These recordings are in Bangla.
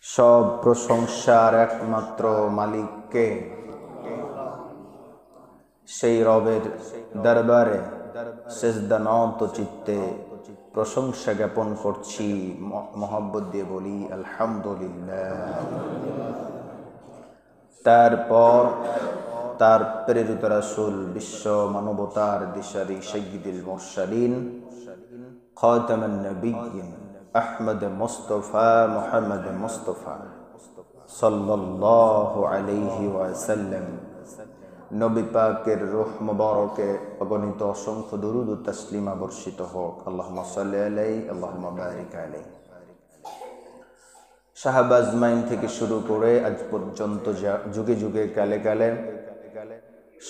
সব প্রশংসার একমাত্র মালিককে, সেই রবের দরবারে সেজদানত চিত্তে প্রশংসা জ্ঞাপন করছি, মহব্বত দিয়ে বলি আলহামদুলিল্লাহ। তারপর তার প্রেরিত রাসূল বিশ্ব মানবতার দিশারি সাইয়্যিদুল মুরসালিন খাতামুন নবিয়্যিন আহমদ মুস্তাফা মুহাম্মদ মুস্তাফা সাল্লাল্লাহু আলাইহি ওয়াসাল্লাম নবী পাকের রূহ মুবারকে অগণিত অসংখ্য দুরূদ ও তাসলিমা বর্ষিত হোক। আল্লাহুম্মা সাল্লি আলাইহি আল্লাহুম্মা বারিক আলাইহি। সাহাবা আজমাইন থেকে শুরু করে আজ পর্যন্ত যুগে যুগে কালে কালে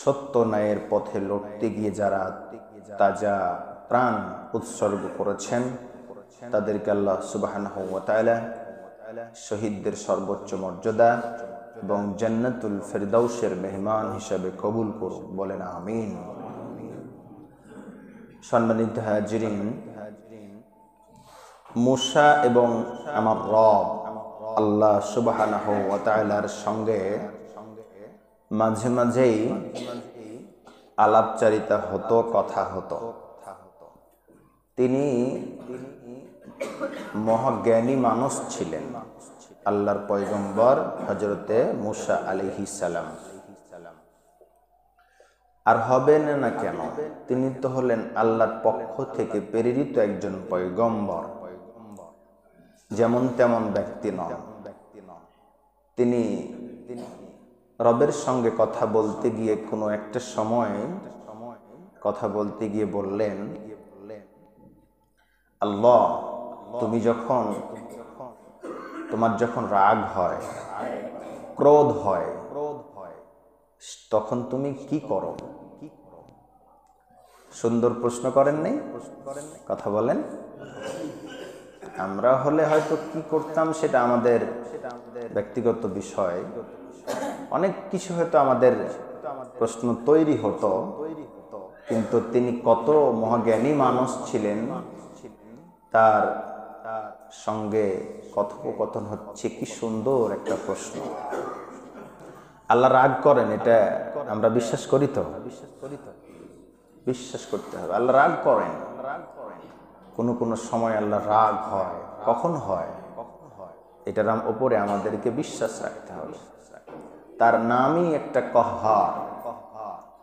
সত্য ন্যায়ের পথে লড়তে গিয়ে যারা তাজা প্রাণ উৎসর্গ করেছেন, তাদেরকে আল্লাহ সুবহানাহু ওয়া তাআলা শহীদদের সর্বোচ্চ মর্যাদা এবং জান্নাতুল ফেরদাউসের মেহমান হিসাবে কবুল করুন, বলেন আমিন। সম্মানিত হাজিরিন, মূসা এবং আমার রব আল্লাহ সুবহানাহু ওয়া তাআলার সঙ্গে মাঝে মাঝেই আলাপচারিতা হতো, কথা হতো। তিনি মহাজ্ঞানী মানুষ ছিলেন, আল্লাহর পয়গম্বর হযরতে মূসা আলাইহিস সালাম। আর হবেন না কেন? তিনি তো হলেন আল্লাহর পক্ষ থেকে প্রেরিত একজন পয়গম্বর, যেমন তেমন ব্যক্তি নন। তিনি রবের সঙ্গে কথা বলতে গিয়ে কোনো একটা সময় কথা বলতে গিয়ে বললেন, আল্লাহ, তোমার যখন রাগ হয়, ক্রোধ হয়, তখন তুমি কি করো? সুন্দর প্রশ্ন করেন নাই? কথা বলেন। আমরা হলে হয়তো কি করতাম সেটা আমাদের ব্যক্তিগত বিষয়, অনেক কিছু হয়তো আমাদের প্রশ্ন তৈরি হতো, কিন্তু তিনি কত মহাজ্ঞানী মানুষ ছিলেন, তার সঙ্গে কথোপকথন হচ্ছে, কি সুন্দর একটা প্রশ্ন। আল্লাহ রাগ করেন, এটা আমরা বিশ্বাস করি তো? বিশ্বাস করতে হবে আল্লাহ রাগ করেন। কোন সময় আল্লাহ রাগ হয়, কখন হয়, এটার উপরে আমাদেরকে বিশ্বাস রাখতে হবে। তার নামই একটা কহ্হার,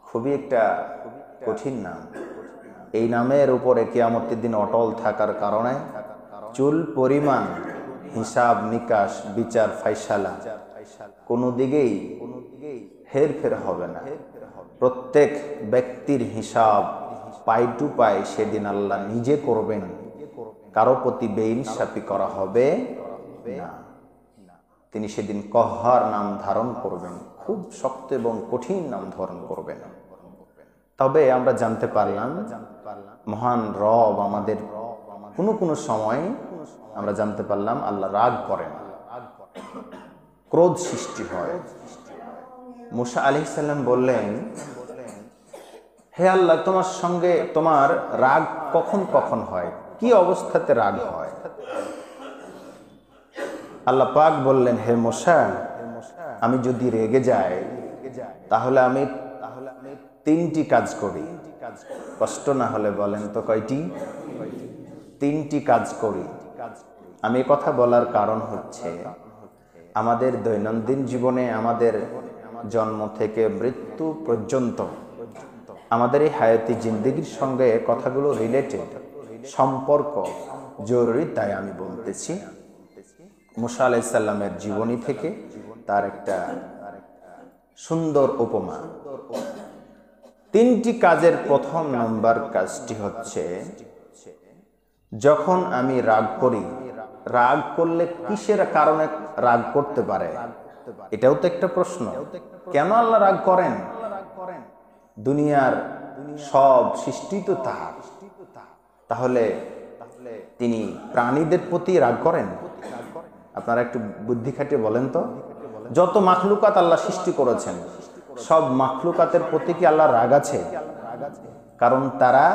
খুবই একটা কঠিন নাম। এই নামের উপরে কিয়ামতের দিন অটল থাকার কারণে চুল পরিমাণ হিসাব নিকাশ, বিচার ফাইসালা কোনো দিকেই হেরফের হবে না। প্রত্যেক ব্যক্তির হিসাব পাই টু পাই সেদিন আল্লাহ নিজে করবেন, কারো প্রতি বেইনসাফি করা হবে না। তিনি সেদিন কহ্হার নাম ধারণ করবেন, খুব শক্ত এবং কঠিন নাম ধারণ করবেন। তবে আমরা জানতে পারলাম মহান রব আমাদের কোনো সময় আমরা জানতে পারলাম আল্লাহ রাগ করেন, ক্রোধ সৃষ্টি হয়। মূসা আলাইহিস সালাম বললেন, হে আল্লাহ, তোমার সঙ্গে তোমার রাগ কখন কখন হয়, কি অবস্থাতে রাগ হয়? আল্লাহ পাক বললেন, হে মূসা, আমি যদি রেগে যাই তাহলে আমি তিনটি কাজ করি। কষ্ট না হলে বলেন তো কয়টি? তিনটি কাজ করি। আমি কথা বলার কারণ হচ্ছে, আমাদের দৈনন্দিন জীবনে, আমাদের জন্ম থেকে মৃত্যু পর্যন্ত আমাদের এই হায়াতি জিন্দেগির সঙ্গে কথাগুলো রিলেটেড, সম্পর্ক জরুরি, তাই আমি বলতেছি। মূসা আলাইহিস সালামের জীবনী থেকে তার একটা সুন্দর উপমা। তিনটি কাজের প্রথম নাম্বার কাজটি হচ্ছে, যখন আমি রাগ করি, রাগ করলে কিসের কারণে রাগ করতে পারে? এটাও তো একটা প্রশ্ন। কেন আল্লাহ রাগ করেন? দুনিয়ার সব সৃষ্টি তো তার, তাহলে তিনি প্রাণীদের প্রতি রাগ করেন? আপনারা একটু বুদ্ধি খাটিয়ে বলেন তো। যত মাখলুকাত আল্লাহ সৃষ্টি করেছেন, সব মাখলুকাতের প্রতি কি আল্লাহর রাগ আছে? কারণ তারা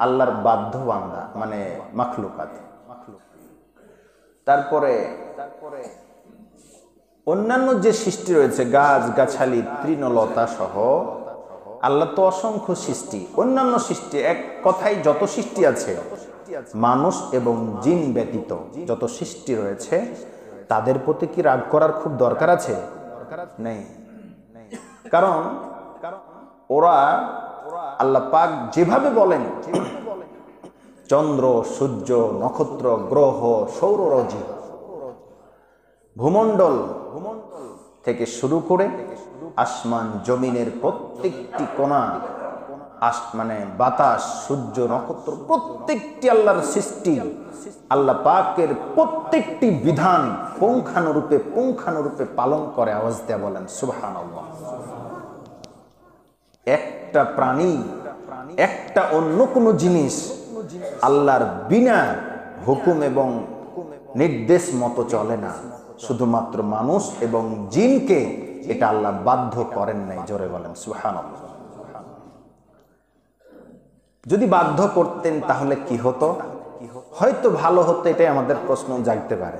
আল্লাহর বাধ্য বান্দা, মানে মাখলুকাত। তারপরে অন্যান্য যে সৃষ্টি রয়েছে গাছ গাছালি তৃণলতা সহ, আল্লাহ তো অসংখ্য সৃষ্টি, অন্যান্য সৃষ্টি, এক কথায় যত সৃষ্টি আছে মানুষ এবং জিন ব্যতীত যত সৃষ্টি রয়েছে তাদের প্রতি কি রাগ করার খুব দরকার আছে? নেই। কারণ ওরা আল্লাহ পাক যেভাবে বলেন, চন্দ্র সূর্য নক্ষত্র গ্রহ সৌররজি ভূমণ্ডল থেকে শুরু করে আসমান জমিনের প্রত্যেকটি কোণা, মানে বাতাস সূর্য নক্ষত্র প্রত্যেকটি আল্লাহর সৃষ্টি, আল্লাহ পাকের প্রত্যেকটি বিধান পুঙ্খানুরূপে পালন করে। আওয়াজ দেয়া বলেন সুবহানাল্লাহ। একটা প্রাণী, একটা অন্য কোনো জিনিস আল্লাহর বিনা হুকুম এবং নির্দেশ মতো চলে না। শুধুমাত্র মানুষ এবং জিনকে এটা আল্লাহ বাধ্য করেন নাই। জোরে বলেন সুবহানাল্লাহ। যদি বাধ্য করতেন তাহলে কি হতো? হয়তো ভালো হতো, এটাই আমাদের প্রশ্ন জাগতে পারে।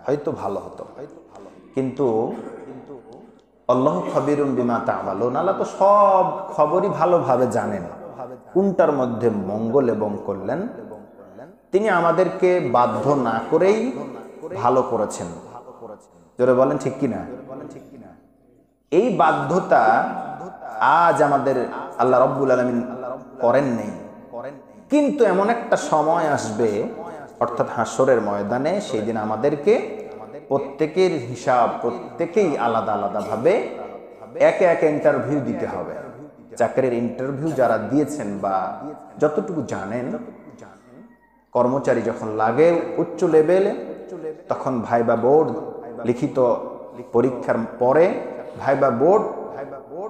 হয়তো ভালো হতো, কিন্তু আল্লাহু খাবিরুন বিমা তা'মালুন, আল্লাহ তো সব খবরই ভালোভাবে জানেন, কোনটার মধ্যে মঙ্গল এবং কল্যাণ। তিনি আমাদেরকে বাধ্য না করেই ভালো করেছেন। জোরে বলেন ঠিক কিনা? এই বাধ্যতা আজ আমাদের আল্লাহ রাব্বুল আলামিন করেন নেই, কিন্তু এমন একটা সময় আসবে, অর্থাৎ হাসরের ময়দানে, সেই দিন আমাদেরকে প্রত্যেকের হিসাব প্রত্যেকেই আলাদা আলাদা ভাবে একে একে ইন্টারভিউ দিতে হবে। চাকরির ইন্টারভিউ যারা দিয়েছেন বা যতটুকু জানেন, কর্মচারী যখন লাগে উচ্চ লেভেলে, তখন ভাইবা বোর্ড, লিখিত পরীক্ষার পরে ভাইবা বোর্ড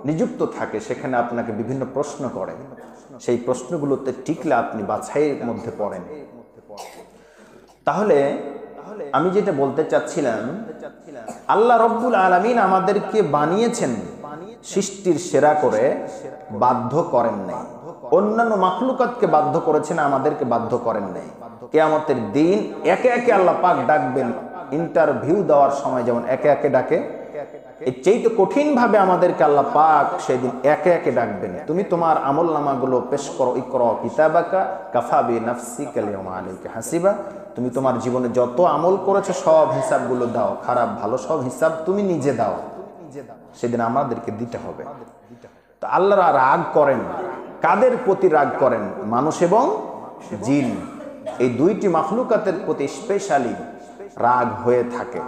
নিযুক্ত থাকে, সেখানে আপনাকে বিভিন্ন প্রশ্ন করে। সেই প্রশ্নগুলোতে টিকলে আপনি বাছাইয়ের মধ্যে পড়েন। তাহলে আমি যেটা বলতে চাচ্ছিলাম, আল্লাহ রাব্বুল আলামিন আমাদেরকে বানিয়েছেন সৃষ্টির সেরা করে, বাধ্য করেন নাই। অন্যান্য মাখলুকাতকে বাধ্য করেছেন, আমাদেরকে বাধ্য করেন নাই। কিয়ামতের দিন একে একে আল্লাহ পাক ডাকবেন। ইন্টারভিউ দেওয়ার সময় যেমন একে একে ডাকে, এর চাইতে কঠিন ভাবে আমাদেরকে আল্লাহ পাক সেদিন একে একে ডাকবেন। তুমি তোমার আমল নামাগুলো পেশ করো, ইকরা কিতাবাকা কাফা বিনাফসিকা আল-ইয়াওমা আলাইকা হাসিবা। তুমি তোমার জীবনে যত আমল করেছো সব হিসাবগুলো দাও, খারাপ ভালো সব হিসাব তুমি নিজে দাও। সেদিন আমাদেরকে দিতে হবে। তো আল্লাহ রাগ করেন, কাদের প্রতি রাগ করেন? মানুষ এবং জিন, এই দুইটি মাখলুকাতের প্রতি স্পেশালি রাগ হয়ে থাকে।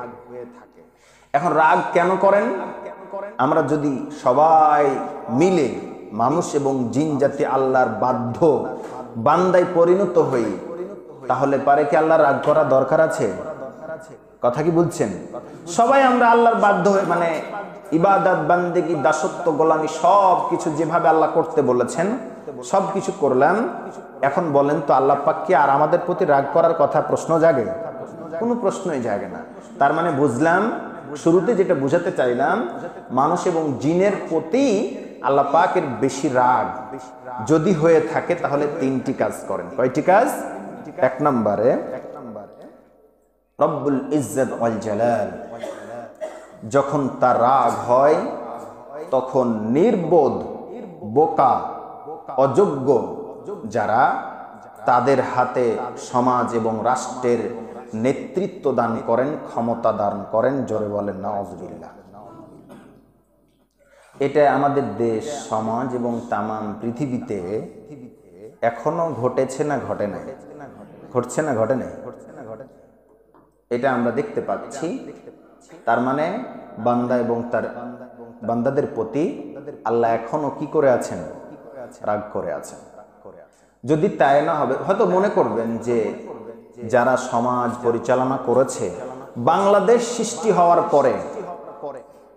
এখন রাগ কেন করেন? আমরা যদি সবাই মিলে মানুষ এবং জিন জাতি আল্লাহর বাধ্য বান্দায় পরিণত হই, তাহলে পারে কি আল্লাহ রাগ করা দরকার আছে? কথা কি বুঝছেন? সবাই আমরা আল্লাহর বাধ্য হয়ে, মানে ইবাদত বান্দেগি দাসত্ব গোলামি সব কিছু যেভাবে আল্লাহ করতে বলেছেন সব কিছু করলাম। এখন বলেন তো আল্লাহ পাক কি আর আমাদের প্রতি রাগ করার কথা প্রশ্ন জাগে? কোনো প্রশ্নই জাগে না। তার মানে বুঝলাম, শুরুতে যেটা বুঝাতে চাইলাম, মানুষ এবং জিনের প্রতি আল্লাহ পাকের বেশি রাগ যদি হয়ে থাকে তাহলে তিনটি কাজ করেন। কয়টি কাজ? এক নম্বরে রব্বুল ইজ্জত ওয়াল জালাল, যখন তার রাগ হয় তখন নির্বোধ বোকা অযোগ্য যারা, তাদের হাতে সমাজ এবং রাষ্ট্রের নেতৃত্ব দান করেন, ক্ষমতা দান করেন। জোরে বলেন নাউযুবিল্লাহ। এটা আমাদের দেশ সমাজ এবং তামাম পৃথিবীতে এখনো ঘটেছে না ঘটে নাই? ঘটছে না ঘটে নাই? এটা আমরা দেখতে পাচ্ছি। তার মানে বান্দা এবং তার বান্দাদের প্রতি আল্লাহ এখনো কি করে আছেন? রাগ করে আছেন। যদি তাই না হবে, হয়তো মনে করবেন যে যারা সমাজ পরিচালনা করেছে, বাংলাদেশ সৃষ্টি হওয়ার পরে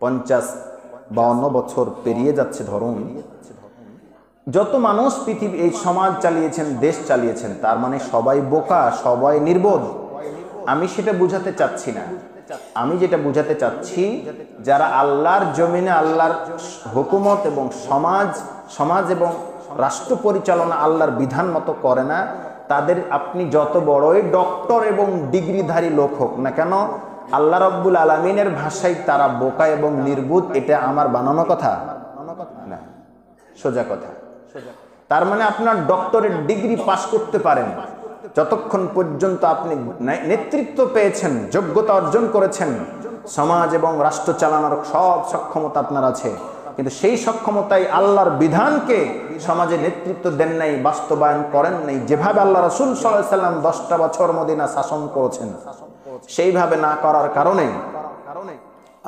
50-52 বছর পেরিয়ে যাচ্ছে ধরুন, যত মানুষ পৃথিবী এই সমাজ চালিয়েছেন, দেশ চালিয়েছেন, তার মানে সবাই বোকা, সবাই নির্বোধ? আমি সেটা বুঝাতে চাচ্ছি না। আমি যেটা বুঝাতে চাচ্ছি, যারা আল্লাহর জমিনে আল্লাহর হুকুমত এবং সমাজ এবং রাষ্ট্র পরিচালনা আল্লাহর বিধান মতো করে না, তাদের আপনি যত বড়ই ডক্টর এবং ডিগ্রিধারী লোক হোক না কেন, আল্লাহ রাব্বুল আলামিনের ভাষায় তারা বোকা এবং নির্বুধ, এটা আমার বানানো কথা না, সোজা কথা। তার মানে আপনার ডক্টরেট ডিগ্রি পাস করতে পারেন, যতক্ষণ পর্যন্ত আপনি নেতৃত্ব পেয়েছেন, যোগ্যতা অর্জন করেছেন, সমাজ এবং রাষ্ট্র চালানোর সব সক্ষমতা আপনার আছে, কিন্তু সেই সক্ষমতায় আল্লাহর বিধানকে সমাজে নেতৃত্ব দেন নাই, বাস্তবায়ন করেন নাই। যেভাবে আল্লাহ রাসূল সাল্লাল্লাহু আলাইহি সাল্লাম 10টা বছর মদিনা শাসন করেছেন, সেইভাবে না করার কারণে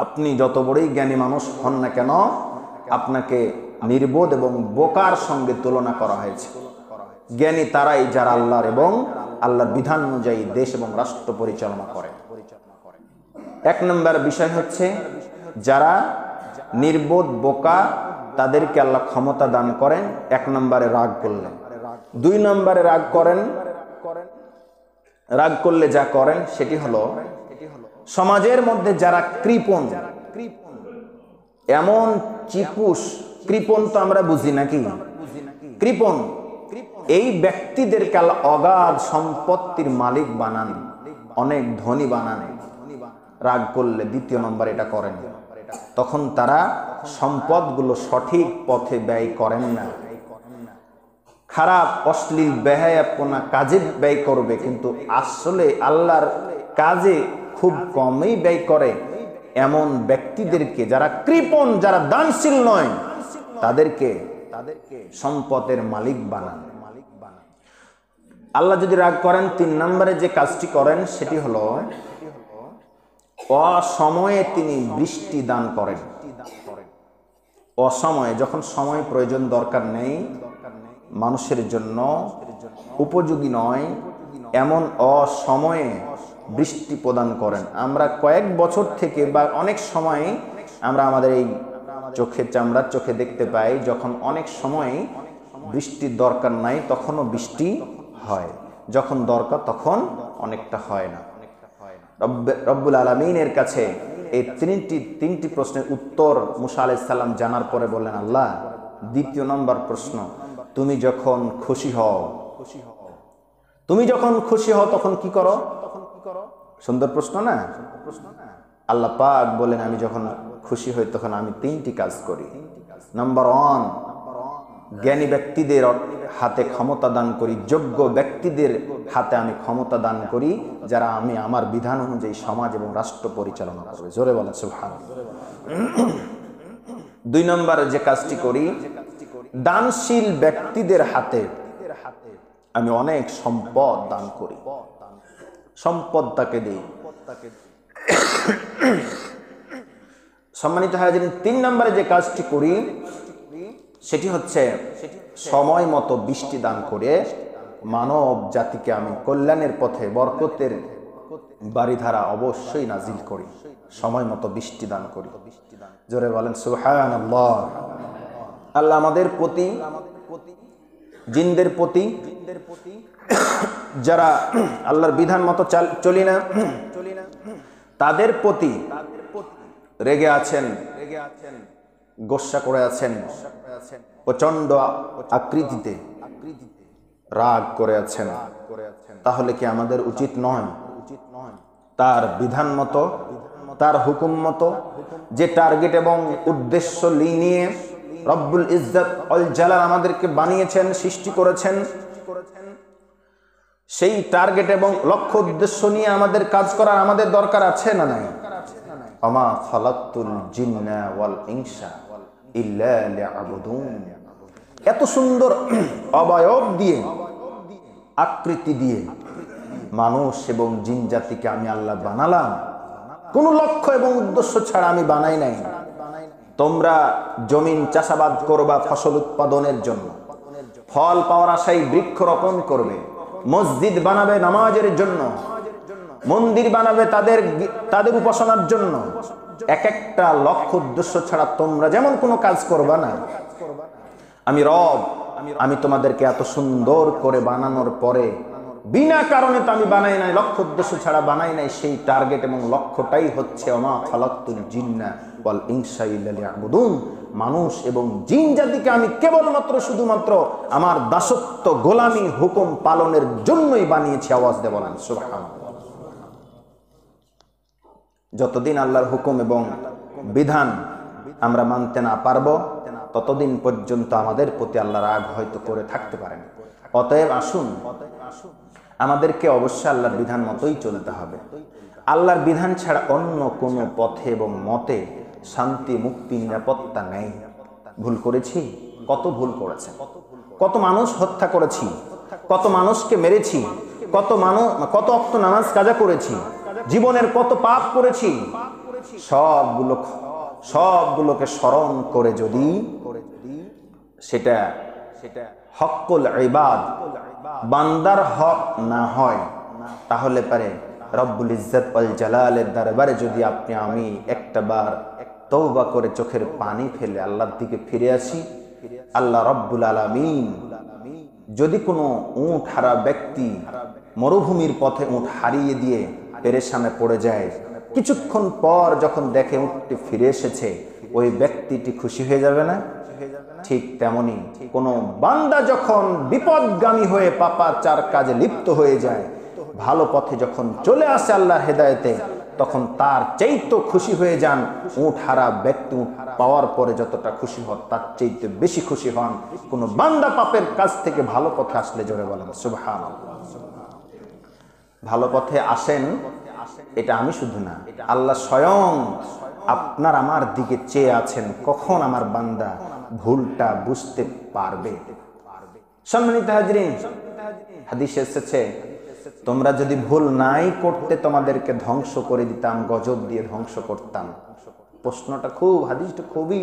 আপনি যত বড়ই জ্ঞানী মানুষ হন না কেন, আপনাকে নির্বোধ এবং বোকার সঙ্গে তুলনা করা হয়েছে। জ্ঞানী তারাই যারা আল্লাহর এবং আল্লাহর বিধান অনুযায়ী দেশ এবং রাষ্ট্র পরিচালনা করে। এক নম্বর বিষয় হচ্ছে, যারা নির্বোধ বোকা তাদেরকে আল্লাহ ক্ষমতা দান করেন এক নম্বরে রাগ করলেন। দুই নম্বরে রাগ করেন, রাগ করলে যা করেন সেটি হলো সমাজের মধ্যে যারা কৃপণ, এমন চিপুস, কৃপণ তো আমরা বুঝি নাকি, কৃপণ এই ব্যক্তিদেরকে আল্লাহ অগাধ সম্পত্তির মালিক বানান, অনেক ধনী বানান। রাগ করলে দ্বিতীয় নম্বর এটা করেন, তখন তারা সম্পদগুলো সঠিক পথে ব্যয় করেন না, খারাপ অশ্লীল বেহায়াপনা কাজে ব্যয় করবে, কিন্তু আসলে আল্লাহর কাজে খুব কমই ব্যয় করে। এমন ব্যক্তিদেরকে, যারা কৃপণ, যারা দানশীল নয়, তাদেরকে সম্পদের মালিক বানান। আল্লাহ যদি রাগ করেন, তিন নম্বরে যে কাজটি করেন সেটি হলো অসময়ে তিনি বৃষ্টি দান করেন। অসময়ে, যখন সময় প্রয়োজন, দরকার নেই, মানুষের জন্য উপযোগী নয়, এমন অসময়ে বৃষ্টি প্রদান করেন। আমরা কয়েক বছর থেকে বা অনেক সময় আমরা আমাদের এই চোখে, চামড়ার চোখে দেখতে পাই, যখন অনেক সময় বৃষ্টির দরকার নাই তখনও বৃষ্টি হয়, যখন দরকার তখন অনেকটা হয় না। রব্বুল আলামিনের কাছে এই তিনটি প্রশ্নের উত্তর মুসা আলাইহিস সালাম জানার পরে বললেন, আল্লাহ, দ্বিতীয় নম্বর প্রশ্ন, তুমি যখন খুশি হও, তুমি যখন খুশি হও তখন কি করো? সুন্দর প্রশ্ন না? আল্লাহ পাক বলেন, আমি যখন খুশি হই তখন আমি তিনটি কাজ করি। নাম্বার 1, জ্ঞানী ব্যক্তিদের হাতে ক্ষমতা দান করি, যোগ্য ব্যক্তিদের হাতে আমি ক্ষমতা দান করি, যারা আমি আমার বিধান অনুযায়ী সমাজ এবং রাষ্ট্র পরিচালনা করবে। জোরে বলেন সুবহানাল্লাহ। 2 নম্বরে যে কাজটি করি, দানশীল ব্যক্তিদের হাতে আমি অনেক সম্পদ দান করি, সম্পদ তাকে দিই। সম্মানিত হাজিরিন, 3 নম্বরে যে কাজটি করি সেটি হচ্ছে সময় মতো বৃষ্টি দান করে মানব জাতিকে আমি কল্যাণের পথে বরকতের বারিধারা অবশ্যই নাজিল করি, সময় মতো বৃষ্টি দান করি। জোরে বলেন সুবহানাল্লাহ। আল্লাহ আমাদের প্রতি, জিনদের প্রতি, যারা আল্লাহর বিধান মতো চলি না, তাদের প্রতি রেগে আছেন, গোসা করে আছেন, প্রচন্ড আকৃতিতে রাগ করে আছেন। তাহলে কি আমাদের উচিত নয় তার বিধান মতো, তার হুকুম মতো, যে টার্গেট এবং উদ্দেশ্য নিয়ে রব্বুল ইজ্জত আল জালাল আমাদেরকে বানিয়েছেন, সৃষ্টি করেছেন, সেই টার্গেট এবং লক্ষ্য উদ্দেশ্য নিয়ে আমাদের কাজ করার আমাদের দরকার আছে না নাই? আমা খালাকতুল জিন্না ওয়াল ইনসা ইল্লা লিয়াবুদুন। এত সুন্দর অবয়ব দিয়ে, আকৃতি দিয়ে মানুষ এবং জিন জাতিকে আমি আল্লাহ বানালাম, কোন লক্ষ্য এবং উদ্দেশ্য ছাড়া আমি বানাই নাই। তোমরা জমিন চাষাবাদ করবা ফসল উৎপাদনের জন্য, ফল পাওয়ার আশায় বৃক্ষ রোপণ করবে, মসজিদ বানাবে নামাজের জন্য, মন্দির বানাবে তাদের উপাসনার জন্য। এক একটা লক্ষ্য উদ্দেশ্য ছাড়া তোমরা যেমন কোনো কাজ করবা না। আমি রব, আমি তোমাদেরকে এত সুন্দর করে বানানোর পরে বিনা কারণে তো আমি বানাই নাই, লক্ষ্য উদ্দেশ্য ছাড়া বানাই নাই। সেই টার্গেট এবং লক্ষ্যটাই হচ্ছে ওমা খালাকতুল জিন্না ওয়াল ইনসা ইল্লা লিয়াবুদুন। মানুষ এবং জিন জাতিকে আমি কেবলমাত্র শুধুমাত্র আমার দাসত্ব, গোলামি, হুকুম পালনের জন্যই বানিয়েছি। আওয়াজ দিয়ে বলেন সুবহানাল্লাহ। যতদিন আল্লাহর হুকুম এবং বিধান আমরা মানতে না পারবো ততদিন পর্যন্ত আমাদের প্রতি আল্লাহ রাগ হয়তো করে থাকতে পারেন। অতএব আসুন, আমাদেরকে অবশ্যই আল্লাহর বিধান মতোই চলতে হবে। আল্লাহর বিধান ছাড়া অন্য কোনো পথে এবং মতে শান্তি, মুক্তি, নিরাপত্তা নেই। ভুল করেছি, কত ভুল করেছে, কত মানুষ হত্যা করেছি, কত মানুষকে মেরেছি, কত ওয়াক্ত নামাজ কাজা করেছি, জীবনের কত পাপ করেছি। সবগুলোকে স্মরণ করে যদি সেটা হক্কুল ইবাদ, বান্দার হক না হয়, তাহলে পারে রব্বুল ইজ্জত ওয়াল জালালের দরবারে যদি আপনি আমি একটাবার তওবা করে চোখের পানি ফেলে আল্লাহর দিকে ফিরে আসি, আল্লাহ রব্বুল আলামিন যদি কোনো উট হারা ব্যক্তি মরুভূমির পথে উট হারিয়ে দিয়ে পেরেশানে পড়ে যায়, কিছুক্ষণ পর যখন দেখে উটটি ফিরে এসেছে, ওই ব্যক্তিটি খুশি হয়ে যাবে না? ঠিক তেমনি কোনো বান্দা যখন বিপদগামী হয়ে পাপাচার কাজে লিপ্ত হয়ে যায়, ভালো পথে যখন চলে আসে আল্লাহর হেদায়েতে, তখন তার চাইতে খুশি হয়ে যান উট হারা ব্যক্তি। উট পাওয়ার পরে যতটা খুশি হন, তার চাইতে বেশি খুশি হন কোনো বান্দা পাপের কাজ থেকে ভালো পথে আসলে। জোরে বলেন সুবহানাল্লাহ। ভালো পথে আসেন, এটা আমি শুধু না, আল্লাহ স্বয়ং আপনার আমার দিকে চেয়ে আছেন, কখন আমার বান্দা ভুলটা বুঝতে পারবে। সম্মানিত হাজরিন, হাদিসে এসেছে, তোমরা যদি ভুল নাই করতে তোমাদেরকে ধ্বংস করে দিতাম, গজব দিয়ে ধ্বংস করতাম। প্রশ্নটা হাদিসটা খুবই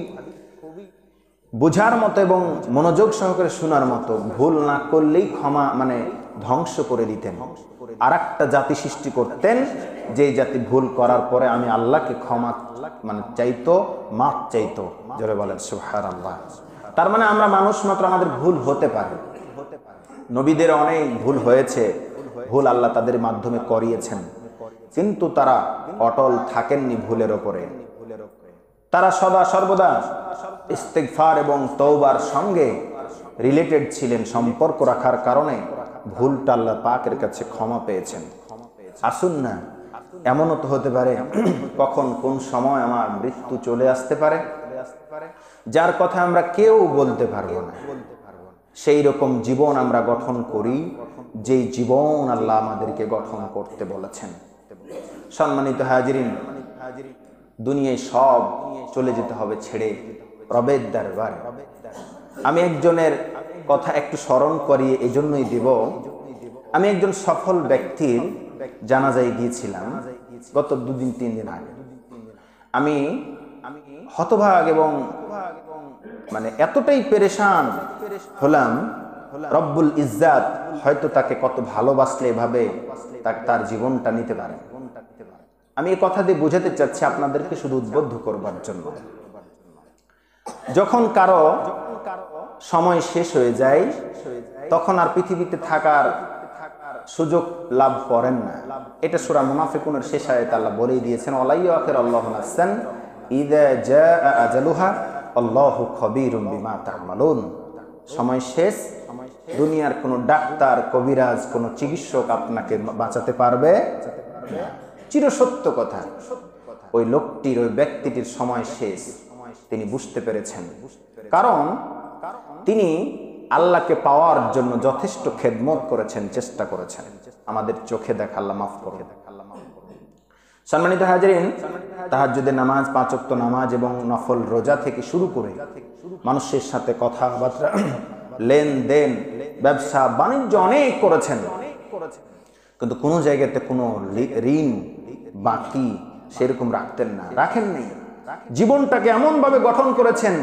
বোঝার মতো এবং মনোযোগ সহকারে শোনার মতো। ভুল না করলেই ক্ষমা মানে ধ্বংস করে দিতেন, আর একটা জাতি সৃষ্টি করতেন, যে জাতি ভুল করার পরে আমি আল্লাহকে ক্ষমা মানে চাইতো, মাফ চাইতো। জোরে বলেন সুবহানাল্লাহ। তার মানে আমরা মানুষ মাত্র, আমাদের ভুল হতে পারে। নবীদের অনেক ভুল হয়েছে, ভুল আল্লাহ তাদের মাধ্যমে করিয়েছেন, কিন্তু তারা অটল থাকেননি ভুলের ওপরে। তারা সদা সর্বদা ইস্তেগফার এবং তওবার সঙ্গে রিলেটেড ছিলেন, সম্পর্ক রাখার কারণে ভুলটা আল্লাহ পাকের কাছে ক্ষমা পেয়েছেন। আসুন না, এমনও তো হতে পারে কখন কোন সময় আমার মৃত্যু চলে আসতে পারে, যার কথা আমরা কেউ বলতে পারবো না। সেই রকম জীবন আমরা গঠন করি, যেই জীবন আল্লাহ আমাদেরকে গঠন করতে বলেছেন। সম্মানিত হাজিরিন, দুনিয়ায় সব চলে যেতে হবে ছেড়ে রবের দরবারে। আমি একজনের কথা একটু স্মরণ করি, এই জন্যই দিব। আমি একজন সফল ব্যক্তির জানাজায় গিয়েছিলাম গত 2-3 দিন আগে। আমি হতভাগ এবং মানে এতটাই পেরেশান হলাম, রব্বুল ইজ্জাত হয়তো তাকে কত ভালোবাসলে এভাবে তার জীবনটা নিতে পারে। আমি এই কথা দিয়ে বোঝাতে চাচ্ছি আপনাদেরকে, শুধু উদ্বুদ্ধ করবার জন্য। যখন কারো সময় শেষ হয়ে যায়, তখন আর পৃথিবীতে থাকার সুযোগ লাভ করেন না। এটা সূরা মুনাফিকুনের শেষ আয়াতে আল্লাহ বলেই দিয়েছেন, ওয়ালাইয়াখিরাল্লাহু নাফসান ইযা জাআ আজালুহা আল্লাহু খাবীরুম বিমা তা'মালুন। সময় শেষ, দুনিয়ার কোনো ডাক্তার, কবিরাজ, কোনো চিকিৎসক আপনাকে বাঁচাতে পারবে না। চিরসত্য কথা। ওই লোকটির, ওই ব্যক্তিটির সময় শেষ, তিনি বুঝতে পেরেছেন। কারণ তিনি আল্লাহকে পাওয়ার জন্য যথেষ্ট খেদমত করেছেন, চেষ্টা করেছেন। আমাদের চোখে দেখা, আল্লাহ মাফ করুন। সম্মানিত হাজিরিন, তাহাজ্জুদের নামাজ, 5 ওয়াক্ত নামাজ এবং নফল রোজা থেকে শুরু করে মানুষের সাথে কথাবার্তা, লেনদেন, ব্যবসা বাণিজ্য অনেক করেছেন, কিন্তু কোনো জায়গাতে কোনো ঋণ বাকি সেরকম রাখেন নেই। জীবনটাকে এমন ভাবে গঠন করেছেন,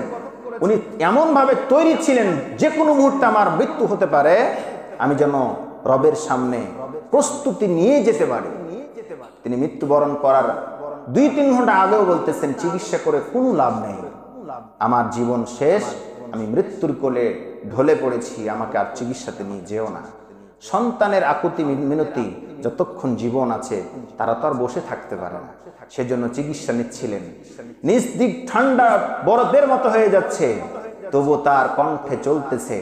উনি এমন ভাবে তৈরি ছিলেন, যে কোনো মুহূর্তে আমার মৃত্যু হতে পারে, আমি যেন রবের সামনে প্রস্তুতি নিয়ে যেতে পারি। তিনি মৃত্যুবরণ করার 2-3 ঘন্টা আগেও বলতেছেন, চিকিৎসা করে কোনো লাভ নেই, আমার জীবন শেষ, আমি মৃত্যুর কোলে ঢলে পড়েছি, আমাকে আর চিকিৎসাতে নিয়ে যেও না। সন্তানের আকুতি মিনতি যতক্ষণ জীবন আছে তারা তো আর বসে থাকতে পারে না, সেজন্য চিকিৎসা নিচ্ছিলেন। নিজ দিক ঠান্ডা বরফের মতো হয়ে যাচ্ছে, তবু তার কণ্ঠে চলতেছে,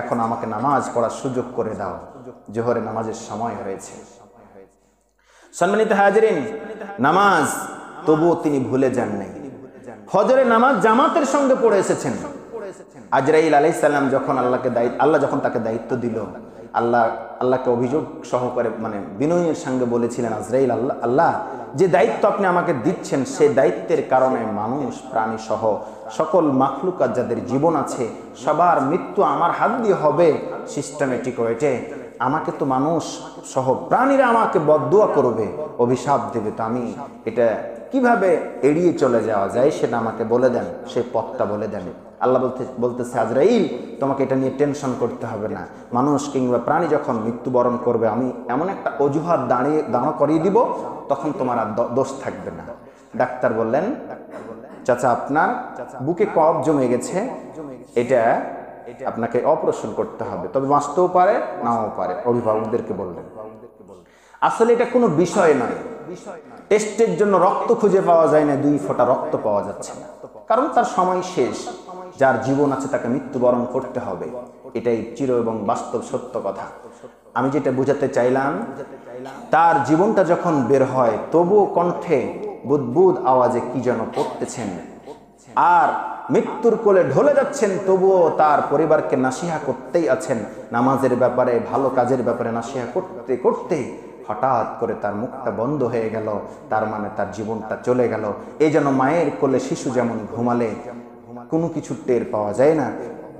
এখন আমাকে নামাজ পড়ার সুযোগ করে দাও, জোহরের নামাজের সময় হয়েছে। সম্মানিত হাজিরিন, নামাজ তবুও তিনি ভুলে যান নাই। ফজরের নামাজ জামাতের সঙ্গে পড়ে এসেছেন। আজরাইল আলাইহিস সালাম যখন আল্লাহ যখন তাকে দায়িত্ব দিল, আল্লাহকে অভিযোগ সহকারে মানে বিনয়ের সঙ্গে বলেছিলেন, আজরাইল, আল্লাহ যে দায়িত্ব আপনি আমাকে দিচ্ছেন সেই দায়িত্বের কারণে মানুষ প্রাণী সহ সকল মাখলুকাত যাদের জীবন আছে সবার মৃত্যু আমার হাত দিয়ে হবে সিস্টেমেটিক ওয়েতে। আমাকে তো মানুষ সহ প্রাণীরা আমাকে বদদুয়া করবে, অভিশাপ দেবে, তো আমি এটা কিভাবে এড়িয়ে চলে যাওয়া যায় সেটা আমাকে বলে দেন, সেই পথটা বলে দেন। আল্লাহ বলতেছে, আজরাইল তোমাকে এটা নিয়ে টেনশন করতে হবে না। মানুষ কিংবা প্রাণী যখন মৃত্যুবরণ করবে আমি এমন একটা অজুহাত দাঁড় করিয়ে দিব, তখন তোমার আর দোষ থাকবে না। ডাক্তার বললেন, চাচা আপনার বুকে কফ জমে গেছে, এটা আপনাকে অপারেশন করতে হবে, তবে বাঁচতেও পারে নাও পারে। অভিভাবকদেরকে বললেন, আসলে এটা কোনো বিষয় নয়। টেস্টের জন্য রক্ত খুঁজে পাওয়া যায় না, 2 ফোঁটা রক্ত পাওয়া যাচ্ছে না, কারণ তার সময় শেষ। যার জীবন আছে তাকে মৃত্যুবরণ করতে হবে, এটাই চির এবং বাস্তব সত্য কথা। আমি যেটা বুঝাতে চাইলাম, তার জীবনটা যখন বের হয় তবুও কণ্ঠে বুদবুদ আওয়াজে কি যেন পড়তেছেন, আর মৃত্যুর কোলে ঢলে যাচ্ছেন, তবুও তার পরিবারকে নাসিহা করতেই আছেন। নামাজের ব্যাপারে, ভালো কাজের ব্যাপারে নাসিহা করতে করতে হঠাৎ করে তার মুখটা বন্ধ হয়ে গেল, তার মানে তার জীবনটা চলে গেল। এই যেন মায়ের কোলে শিশু যেমন ঘুমালে কোনো কিছু টের পাওয়া যায় না,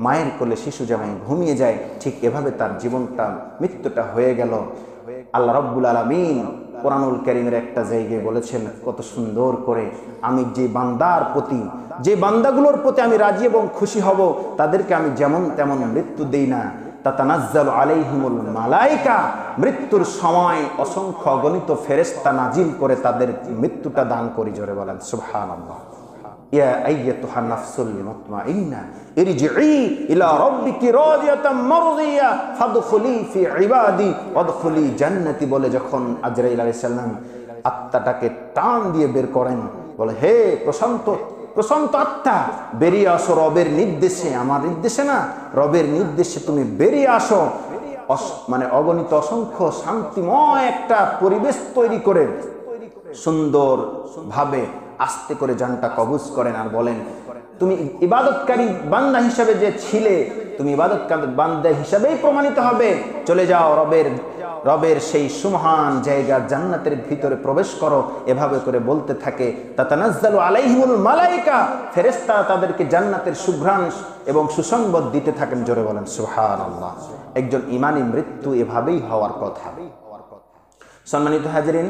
মায়ের কোলে শিশু যেমন ঘুমিয়ে যায়, ঠিক এভাবে তার জীবনটা, মৃত্যুটা হয়ে গেল। আল্লাহ রাব্বুল আলামিন কোরআনুল কারীমের একটা জায়গায় বলেছেন কত সুন্দর করে, আমি যে বান্দার প্রতি, যে বান্দাগুলোর প্রতি আমি রাজি এবং খুশি হব, তাদেরকে আমি যেমন তেমন মৃত্যু দেই না। তাতানাজ্জালু আলাইহিমুল মালায়েকা, মৃত্যুর সময় অসংখ্য অগণিত ফেরেশতা নাজিল করে তাদের মৃত্যুটা দান করি। জোরে বলেন সুবহানাল্লাহ। ইয়া আইয়াতুহান নাফসুল মুতমাইন্না ইরজিই ইলা রাব্বিকি রাদিয়াতাম মারদিয়া ফাদখুলি ফি ইবাদি ওয়াদখুলি জান্নাতি বলে যখন আজরাইল আলাইহিস সালাম আত্মাটাকে টান দিয়ে বের করেন, বলে, হে প্রশান্ত আত্মা, বেরিয়ে আসো রবের নির্দেশে, আমার নির্দেশে না, রবের নির্দেশে তুমি বেরিয়ে আসো। মানে অগণিত অসংখ্য শান্তিময় একটা পরিবেশ তৈরি করে সুন্দর ভাবে আস্তে করে জানটা কবজ করেন আর বলেন, তুমি ইবাদতকারী বান্দা হিসাবে যে ছিলে, তুমি ইবাদতকারী বান্দা হিসাবেই প্রমাণিত হবে। চলে যাও রবের সেই সুমহান জায়গা জান্নাতের ভিতরে প্রবেশ করো। এভাবে করে বলতে থাকে, তাতানাজ্জালু আলাইহিমুল মালায়েকা, ফেরেশতা তাদেরকে জান্নাতের সুঘ্রাণ এবং সুসংবাদ দিতে থাকেন। জোরে বলেন সুবহানাল্লাহ। একজন ঈমানী মৃত্যু এভাবেই হওয়ার কথা। সম্মানিত হাজিরিন,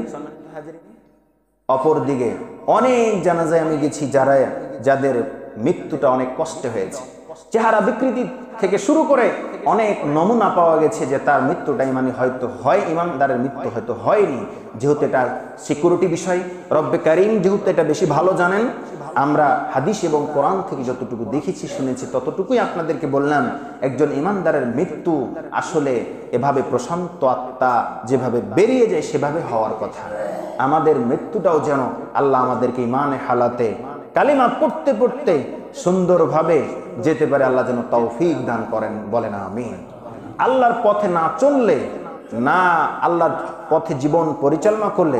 অপর দিকে অনেক জানাজায় আমি গেছি যাদের মৃত্যুটা অনেক কষ্টে হয়েছে। চেহারা বিকৃতি থেকে শুরু করে অনেক নমুনা পাওয়া গেছে যে তার মৃত্যুটা ইমানদারের মৃত্যু হয়তো হয়নি। যেহেতু এটা সিকিউরিটি বিষয়, রব্বে কারীম যেহেতু এটা বেশি ভালো জানেন, আমরা হাদিস এবং কোরআন থেকে যতটুকু দেখেছি শুনেছি ততটুকুই আপনাদেরকে বললাম। একজন ইমানদারের মৃত্যু আসলে এভাবে প্রশান্ত আত্মা যেভাবে বেরিয়ে যায় সেভাবে হওয়ার কথা। আমাদের মৃত্যুটাও যেন আল্লাহ আমাদেরকে ইমানে হালাতে কালিমা পড়তে পড়তে সুন্দরভাবে যেতে পারে, আল্লাহ যেন তৌফিক দান করেন। বলেন আমিন। আল্লাহর পথে না চললে, না আল্লাহর পথে জীবন পরিচালনা করলে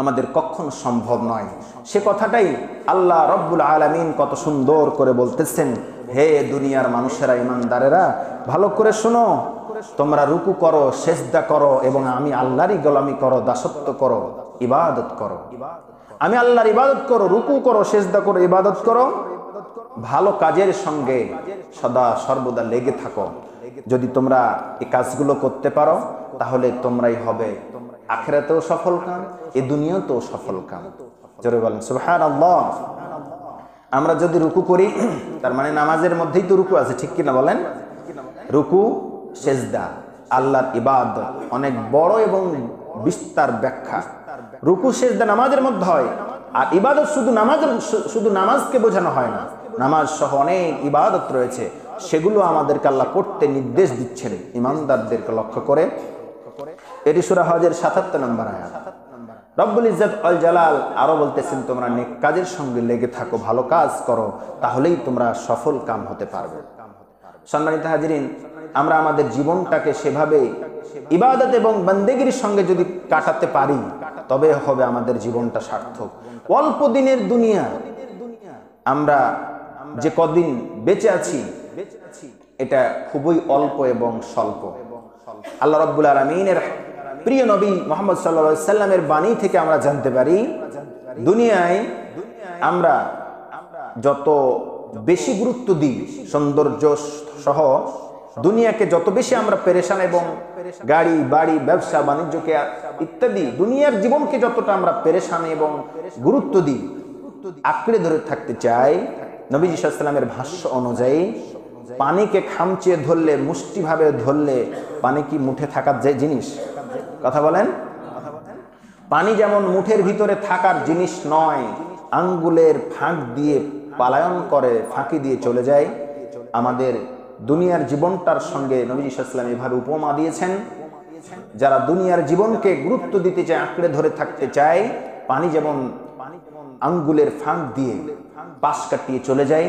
আমাদের কখনো সম্ভব নয়। সে কথাটাই আল্লাহ রব্বুল আলামিন কত সুন্দর করে বলতেছেন, হে দুনিয়ার মানুষেরা, ইমানদারেরা, ভালো করে শোনো, তোমরা রুকু করো, সেজদা করো এবং আমি আল্লাহরই গোলামি করো, দাসত্ব করো, ইবাদত করো। আমি আল্লাহর ইবাদত করো, রুকু করো, সেজদা করো, ইবাদত করো, ভালো কাজের সঙ্গে সদা সর্বদা লেগে থাকো। যদি তোমরা এই কাজগুলো করতে পারো তাহলে তোমরাই হবে আখিরাতেও সফল কাম, এই দুনিয়াতেও সফল কাম। জোরে বলেন সুবহানাল্লাহ। আমরা যদি রুকু করি, তার মানে নামাজের মধ্যেই তো রুকু আছে, ঠিক কিনা বলেন? রুকু, সেজদা আল্লাহর ইবাদত, অনেক বড় এবং বিস্তার ব্যাখ্যা। রুকু সেজদা নামাজের মধ্যে হয়, আর ইবাদত শুধু নামাজকে বোঝানো হয় না, নামাজ সহ অনেক ইবাদত রয়েছে, সেগুলো আমাদেরকে আল্লাহ করতে নির্দেশ দিচ্ছেন ইমানদারদেরকে লক্ষ্য করে। এটি সূরা হজের ৭৭ নম্বর আয়াত। রব্বুল ইজ্জত আল জালাল আরো বলতেছেন, তোমরা নেক কাজের সঙ্গে লেগে থাকো, ভালো কাজ করো, তাহলেই তোমরা সফল কাম হতে পারবে। সম্মানিত হাজিরিন, আমরা আমাদের জীবনটাকে সেভাবে ইবাদত এবং বন্দেগীর সঙ্গে যদি কাটাতে পারি তবে হবে আমাদের জীবনটা সার্থক। অল্প দিনের দুনিয়া, আমরা যে কদিন বেঁচে আছি এটা খুবই অল্প এবং স্বল্প। আল্লাহ রাব্বুল আলামিনের প্রিয় নবী মুহাম্মদ সাল্লাল্লাহু আলাইহি সাল্লামের বাণী থেকে আমরা জানতে পারি, দুনিয়ায় আমরা যত বেশি গুরুত্ব দিই, সৌন্দর্য সহ দুনিয়াকে যত বেশি আমরা পেরেশান, এবং গাড়ি বাড়ি ব্যবসা বাণিজ্যকে ইত্যাদি দুনিয়ার জীবনকে যতটা আমরা পেরেশান এবং গুরুত্ব দিই, আঁকড়ে ধরে থাকতে চাই, নবীজি সাল্লাল্লাহু আলাইহি সাল্লামের ভাষ্য অনুযায়ী পানিকে খামচিয়ে ধরলে, মুষ্টিভাবে ধরলে পানি কি মুঠে থাকার যে জিনিস? কথা বলেন। পানি যেমন মুঠের ভিতরে থাকার জিনিস নয়, আঙ্গুলের ফাঁক দিয়ে পালায়ন করে, ফাঁকি দিয়ে চলে যায়। আমাদের দুনিয়ার জীবনটার সঙ্গে নবী সাল্লাল্লাহু আলাইহি ওয়াসাল্লাম এভাবে উপমা দিয়েছেন, যারা দুনিয়ার জীবনকে গুরুত্ব দিতে চায়, আঁকড়ে ধরে থাকতে চায়, পানি যেমন আঙ্গুলের ফাঁক দিয়ে পাশ কাটিয়ে চলে যায়,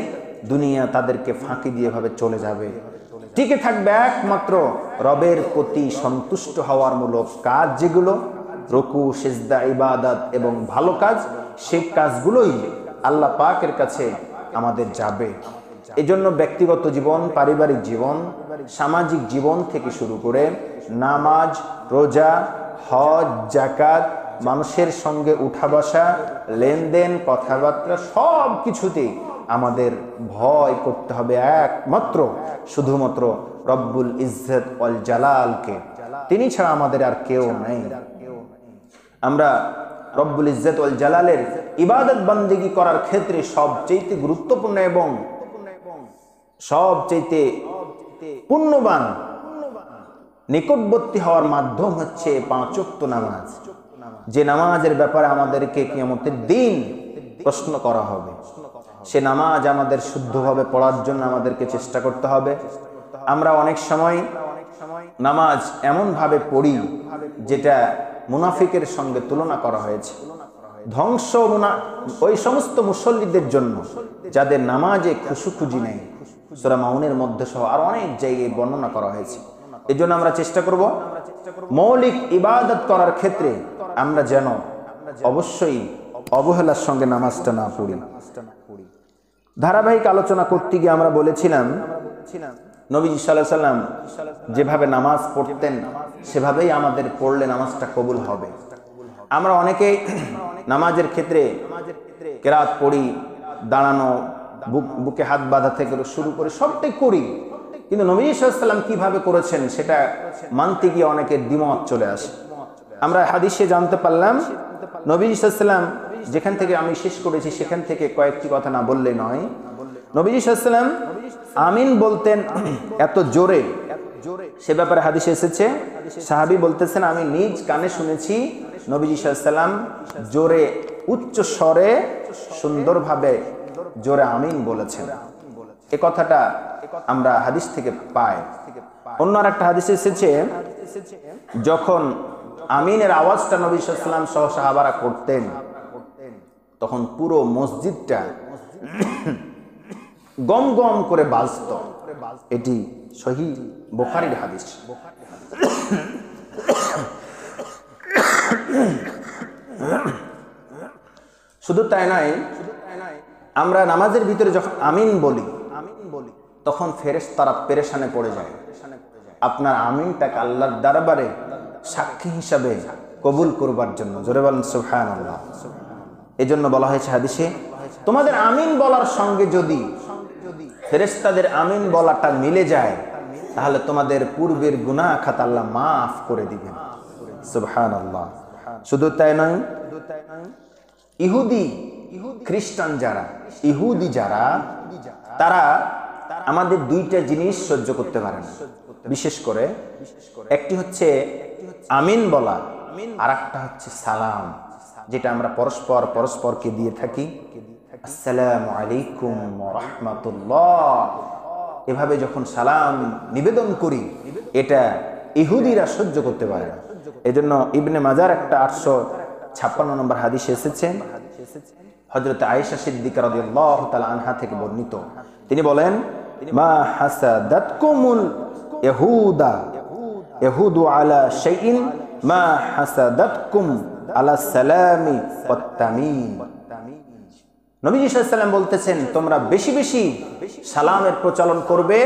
দুনিয়া তাদেরকে ফাঁকি দিয়ে ভাবে চলে যাবে। টিকে থাকবে একমাত্র রবের প্রতি সন্তুষ্ট হওয়ার মূলক কাজ, যেগুলো রুকু, সিজদা, ইবাদত এবং ভালো কাজ, সেই কাজগুলোই আল্লাহ পাকের কাছে আমাদের যাবে। এজন্য ব্যক্তিগত জীবন, পারিবারিক জীবন, সামাজিক জীবন থেকে শুরু করে নামাজ, রোজা, হজ, যাকাত, মানুষের সঙ্গে উঠা বসা, লেনদেন, কথাবার্তা, সব কিছুতেই আমাদের ভয় করতে হবে একমাত্র শুধুমাত্র রব্বুল ইজ্জত ওয়াল জালালকে। তিনি ছাড়া আমাদের আর কেউ নেই। আমরা রব্বুল ইজ্জত ওয়াল জালালের ইবাদত বান্দেগি করার ক্ষেত্রে সবচেয়ে গুরুত্বপূর্ণ এবং সবচেয়ে পুণ্যবান নিকটবর্তী হওয়ার মাধ্যম হচ্ছে 5 ওয়াক্ত নামাজ, যে নামাজের ব্যাপারে আমাদেরকে কিয়ামতের দিন প্রশ্ন করা হবে। সে নামাজ আমাদের শুদ্ধভাবে পড়ার জন্য আমাদেরকে চেষ্টা করতে হবে। আমরা অনেক সময় নামাজ এমন ভাবে পড়ি যেটা মুনাফিকের সঙ্গে তুলনা করা হয়েছে। ধ্বংস ওই সমস্ত মুসল্লিদের জন্য যাদের নামাজে খুশুখুজি নেই, সূরা মাউনের মধ্যে সহ আর অনেক জায়গায় বর্ণনা করা হয়েছে। এই জন্য আমরা চেষ্টা করব মৌলিক ইবাদত করার ক্ষেত্রে আমরা যেন অবশ্যই অবহেলার সঙ্গে নামাজটা না পড়ি। ধারাবাহিক আলোচনা করতে গিয়ে আমরা বলেছিলাম, নবীজি সাল্লাল্লাহু আলাইহি সাল্লাম যেভাবে নামাজ পড়তেন সেভাবেই আমাদের পড়লে নামাজটা কবুল হবে। আমরা অনেকেই নামাজের ক্ষেত্রে কেরাত পড়ি, দাঁড়ানো, বুকে হাত বাঁধা থেকে শুরু করে সবটাই করি, কিন্তু নবী সাল্লাল্লাহু আলাইহি সাল্লাম কিভাবে করেছেন সেটা মানতে গিয়ে অনেকের দ্বিমত চলে আসে। আমরা হাদিসে জানতে পারলাম, নবী সাল্লাল্লাহু আলাইহি সাল্লাম যেখান থেকে আমি শেষ করেছি সেখান থেকে কয়েকটি কথা না বললে নয়। নবী সাল্লাল্লাহু আলাইহি সাল্লাম আমিন বলতেন এত জোরে, সে ব্যাপারে হাদিসে এসেছে, সাহাবী বলতেছেন আমি নিজ কানে শুনেছি নবীজি সাল্লাল্লাহু আলাইহি সাল্লাম জোরে, উচ্চ স্বরে, সুন্দরভাবে জোরে আমিন বলেছেন। এ কথাটা আমরা হাদিস থেকে পাই। অন্য আরেকটা হাদিসে এসেছে, যখন আমিনের আওয়াজটা নবী সাল্লাল্লাহু আলাইহি সাল্লাম সহ সাহাবারা করতেন তখন পুরো মসজিদটা গম গম করে বাজত। এটি সহিহ বুখারীর হাদিস। শুধু তাই নয়, আমরা নামাজের ভিতরে যখন আমিন বলি তখন ফেরেশতারা পেরেশানে পড়ে যায় আপনার আমিনটাকে আল্লাহর দরবারে সাক্ষী হিসাবে কবুল করবার জন্য। জোরে বলেন সুবহানাল্লাহ। এজন্য বলা হয়েছে হাদিসে, তোমাদের আমিন বলার সঙ্গে যদি ফেরেশতাদের আমিন বলাটা মিলে যায় তাহলে তোমাদের পূর্বের গুনাহ খাতা আল্লাহ মাফ করে দিবেন। সুবহানাল্লাহ। শুধু তাই নয়, ইহুদি খ্রিস্টান যারা, ইহুদি যারা, তারা আমাদের দুইটা জিনিস সহ্য করতে পারে না। বিশেষ করে একটি হচ্ছে আমিন বলা, আর একটা হচ্ছে সালাম, যেটা আমরা পরস্পরকে দিয়ে থাকি। আসসালামু আলাইকুম ওয়া রাহমাতুল্লাহ, এভাবে যখন সালাম নিবেদন করি এটা ইহুদিরা সহ্য করতে পারে না। এজন্য ইবনে মাজার একটা 856 নম্বর হাদিসে এসেছে, হযরত আয়েশা সিদ্দিকা রাদিয়াল্লাহু তাআলা আনহা থেকে বর্ণিত, তিনি বলেন, মা হাসাদাতকুমুল ইহুদু আলা শাইইন মা হাসাদাতকুম আলা সালামি ওয়াত তামিন। নবীজি সাল্লাল্লাহু আলাইহি ওয়াসাল্লাম বলতেছেন, তোমরা বেশি বেশি সালামের প্রচলন করবে,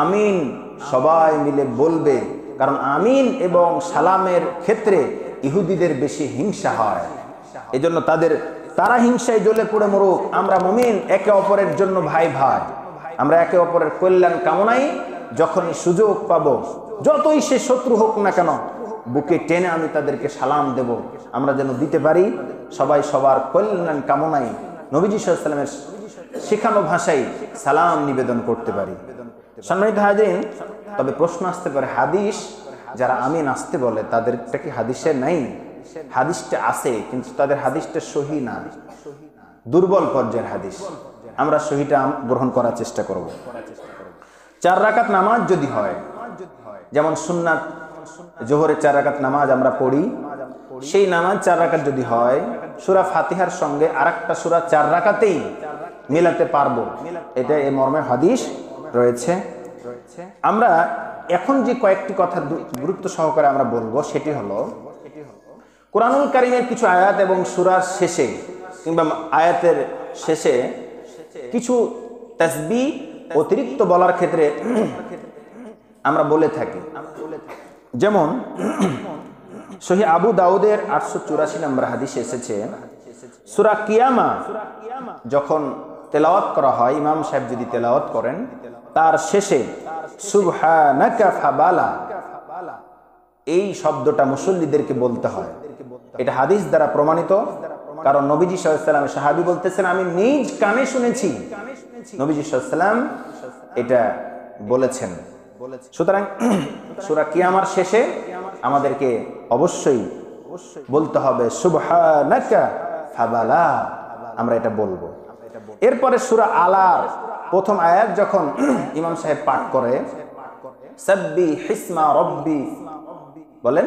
আমিন সবাই মিলে বলবে, কারণ আমিন এবং সালামের ক্ষেত্রে ইহুদিদের বেশি হিংসা হয়। এজন্য তারা হিংসায় জ্বলে পড়ে মরুক, আমরা মুমিন একে অপরের জন্য ভাই ভাই, আমরা একে অপরের কল্যাণ কামনাই যখনই সুযোগ পাবো, যতই সে শত্রু হোক না কেন, বুকে টেনে আমি তাদেরকে সালাম দেব, আমরা যেন দিতে পারি সবাই সবার কল্যাণ কামনাই নবীজি সাল্লাল্লাহু আলাইহি ওয়াসাল্লামের শেখানো ভাষায় সালাম নিবেদন করতে পারি। সম্মানিত হাজিরিন, তবে প্রশ্ন আসতে পারে, হাদিস যারা আমিন আসতে বলে তাদেরটা কি হাদিসে নাই? হাদিসটা আছে, কিন্তু তাদের হাদিসটা সহি না, দুর্বল পর্যায়ের হাদিস। আমরা সহিটা গ্রহণ করার চেষ্টা করব। 4 রাকাত নামাজ যদি হয়, যেমন সুন্নাত জোহরে 4 রাকাত নামাজ আমরা পড়ি, সেই নামাজ 4 রাকাত যদি হয়, সূরা ফাতিহার সঙ্গে আরেকটা সূরা 4 রাকাতেই মিলাতে পারবো, এটা এই মর্মে হাদিস রয়েছে। আমরা এখন যে কয়েকটি কথা গুরুত্ব সহকারে আমরা বলবো, সেটি হলো কুরআনুল কারীমের কিছু আয়াত এবং সূরার শেষে কিংবা আয়াতের শেষে কিছু তাসবিহ অতিরিক্ত বলার ক্ষেত্রে আমরা বলে থাকি। যেমন সহিহ আবু দাউদের 884 নম্বর হাদিসে এসেছে, সূরা কিয়ামা যখন তেলাওয়াত করা হয়, ইমাম সাহেব যদি তেলাওয়াত করেন, তার শেষে সুবহানাকা ফাবালা এই শব্দটা মুসল্লিদেরকে বলতে হয়। এটা হাদিস দ্বারা প্রমাণিত, কারণ নবীজি সাল্লাল্লাহু আলাইহি ওয়াসাল্লাম সাহাবী বলতেছেন, আমি নিজ কানে শুনেছি নবীজি সাল্লাল্লাহু আলাইহি ওয়াসাল্লাম এটা বলেছেন। সুতরাং সূরা কিয়ামার শেষে আমাদেরকে অবশ্যই বলতে হবে সুবহানাকা ফাবালা, আমরা এটা বলবো। এরপরে সূরা আলার প্রথম আয়াত যখন ইমাম সাহেব পাঠ করে, সাব্বিহিসমা রাব্বি বলেন,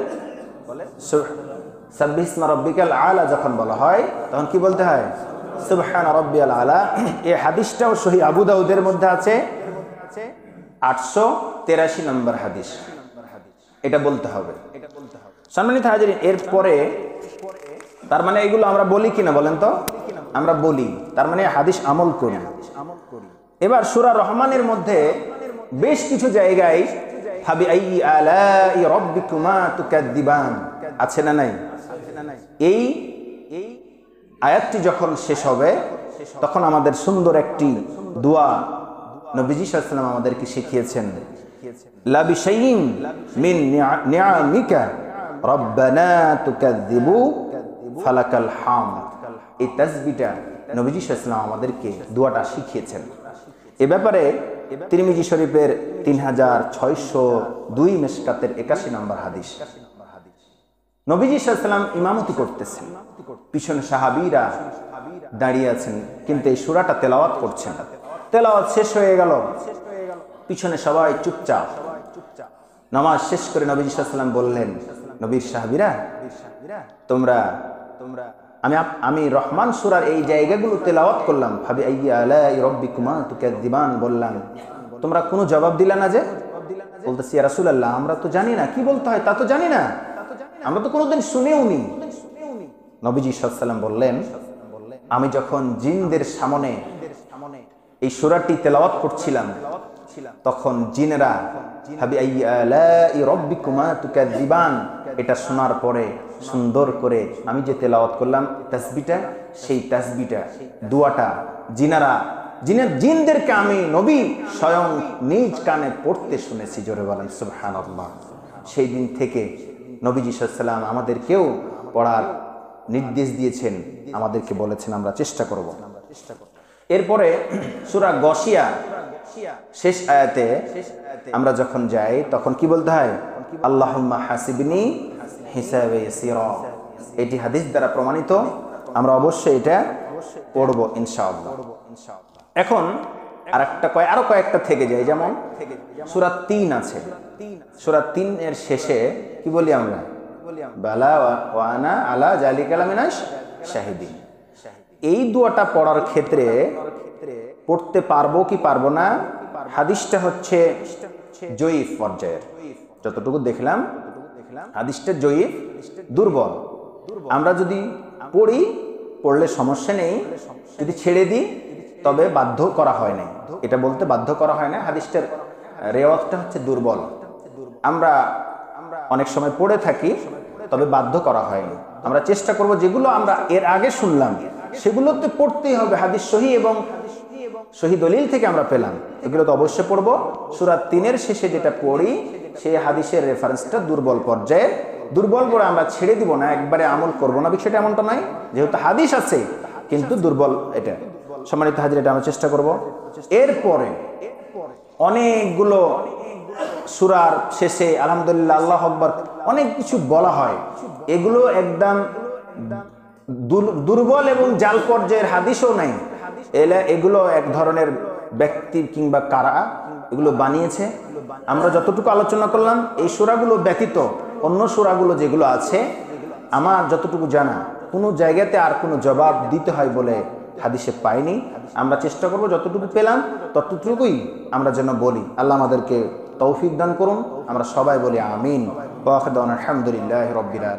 সাব্বিহিসমা রাব্বিকাল আলা যখন বলা হয়, তখন কি বলতে হয়? সুবহান রাব্বিয়াল আলা। এই হাদিসটাও সহিহ আবু দাউদের মধ্যে আছে, 883 নম্বর হাদিস, এটা বলতে হবে। সম্মানিত হাজিরিন, এরপরে তার মানে এগুলো আমরা বলি কিনা বলেন তো? আমরা বলি, তার মানে হাদিস আমল করি। এবার সূরা রহমানের মধ্যে বেশ কিছু জায়গায় ফাবিআইয়ি আলাই রাব্বিকুমা তুকাদ্দিবান আছে না নাই? এই আয়াতটি যখন শেষ হবে, তখন আমাদের সুন্দর একটি দোয়া নবীজি সাল্লাল্লাহু আলাইহি ওয়াসাল্লাম আমাদেরকে শিখিয়েছেন, লা বিশাইইন মিন নিআমিকা রাব্বানা তুকাযযিবু ফালাকাল হামদ। এই তাসবিহটা নবীজি সাল্লাল্লাহু আলাইহি ওয়াসাল্লাম আমাদেরকে দোয়াটা শিখিয়েছেন। এ ব্যাপারে তিরমিজি শরীফের 3602 মিশকাতের 81 নম্বর হাদিস। নবীজি সাল্লাল্লাহু আলাইহি ওয়াসাল্লাম ইমামতি করতেছেন, পিছনে সাহাবীরা দাঁড়িয়ে আছেন, কিন্তু এই সূরাটা তেলাওয়াত করছেন। তেলাওয়াত শেষ হয়ে গেল, পিছনে সবাই চুপচাপ। নামাজ শেষ করে নবীজি সাল্লাল্লাহু আলাইহি ওয়াসাল্লাম বললেন, নবীর সাহাবীরা, তোমরা আমি রহমান সূরার এই জায়গাগুলো তেলাওয়াত করলাম, ফাবিআইয়ি আলাই রাব্বিকুমা তুকাযযিবান বললাম, তোমরা কোনো জবাব দিলা না যে? বলতেছি, ইয়া রাসূলুল্লাহ, আমরা তো জানি না কি বলতে হয়, তা তো জানি না, আমরা তো কোনোদিন শুনেও নি। নবীজি সাল্লাল্লাহু আলাইহি ওয়াসাল্লাম বললেন, আমি যখন জিনদের সামনে এই সূরাটি তেলাওয়াত করছিলাম, তখন জিনেরা ফাবিআইয়ি আলাই রাব্বিকুমা তুকাযযিবান এটা শোনার পরে সুন্দর করে আমি যে তেলাওয়াত করলাম তাসবিহটা, সেই তাসবিহটা দোয়াটা জিনদেরকে আমি নবী স্বয়ং নিজ কানে পড়তে শুনেছি। জোরে বলেন সুবহানাল্লাহ। সেই দিন থেকে নবীজি সাল্লাল্লাহু আলাইহি ওয়াসাল্লাম আমাদেরকেও পড়ার নির্দেশ দিয়েছেন, আমাদেরকে বলেছেন আমরা চেষ্টা করব। এরপরে সূরা গাশিয়া শেষ আয়াতে আমরা যখন যাই, তখন কি বলতে হয়? আল্লাহুম্মা হাসিবনি হিসাবে ইয়াসিরা। এটি হাদিস দ্বারা প্রমাণিত, আমরা অবশ্যই এটা পড়ব ইনশাআল্লাহ। এখন আরো কয়েকটা থেকে যায়, যেমন সূরা 3 আছে, সূরা 3 এর শেষে কি বলি আমরা? বালা ওয়া আনা আলা যালিকা মিনাশ শাহিদিন। এই দোয়াটা পড়ার ক্ষেত্রে পড়তে পারবো কি পারবো না, হাদিসটা হচ্ছে জয়ীফ পর্যায়ের। যতটুকু দেখলাম হাদিসটা জয়ীফ, দুর্বল। আমরা যদি পড়লে সমস্যা নেই, যদি ছেড়ে দিই তবে বাধ্য করা হয় নাই, এটা বলতে বাধ্য করা হয় না। হাদিসটার রেওয়াজটা হচ্ছে দুর্বল। আমরা অনেক সময় পড়ে থাকি, তবে বাধ্য করা হয়নি। আমরা চেষ্টা করব যেগুলো আমরা এর আগে শুনলাম সেগুলোতে পড়তেই হবে, হাদিস সহি এবং সহি দলিল থেকে আমরা পেলাম, এগুলো তো অবশ্যই পড়ব। সূরা 3-এর শেষে যেটা পড়ি সেই হাদিসের রেফারেন্সটা দুর্বল পর্যায়ে, দুর্বল করে আমরা ছেড়ে দিব না, একবারে আমল করব না, বিষয়টা এমনটা নয়। যেহেতু হাদিস আছে কিন্তু দুর্বল, এটা সম্মানিত হাজির, এটা আমরা চেষ্টা করব। এরপরে অনেকগুলো সূরার শেষে আলহামদুলিল্লাহ, আল্লাহু আকবার, অনেক কিছু বলা হয়, এগুলো একদম দুর্বল এবং জাল পর্যায়ের হাদিসও নাই। এগুলো এক ধরনের ব্যক্তি কিংবা কারা এগুলো বানিয়েছে। আমরা যতটুকু আলোচনা করলাম এই সূরাগুলো ব্যতীত অন্য সূরাগুলো যেগুলো আছে, আমার যতটুকু জানা কোনো জায়গাতে আর কোনো জবাব দিতে হয় বলে হাদিসে পাইনি। আমরা চেষ্টা করব যতটুকু পেলাম ততটুকুই আমরা যেন বলি। আল্লাহ আমাদেরকে তৌফিক দান করুন। আমরা সবাই বলি আমিন। ওয়া আখিরু দাওয়ানা আলহামদুলিল্লাহি রাব্বিল আলামিন।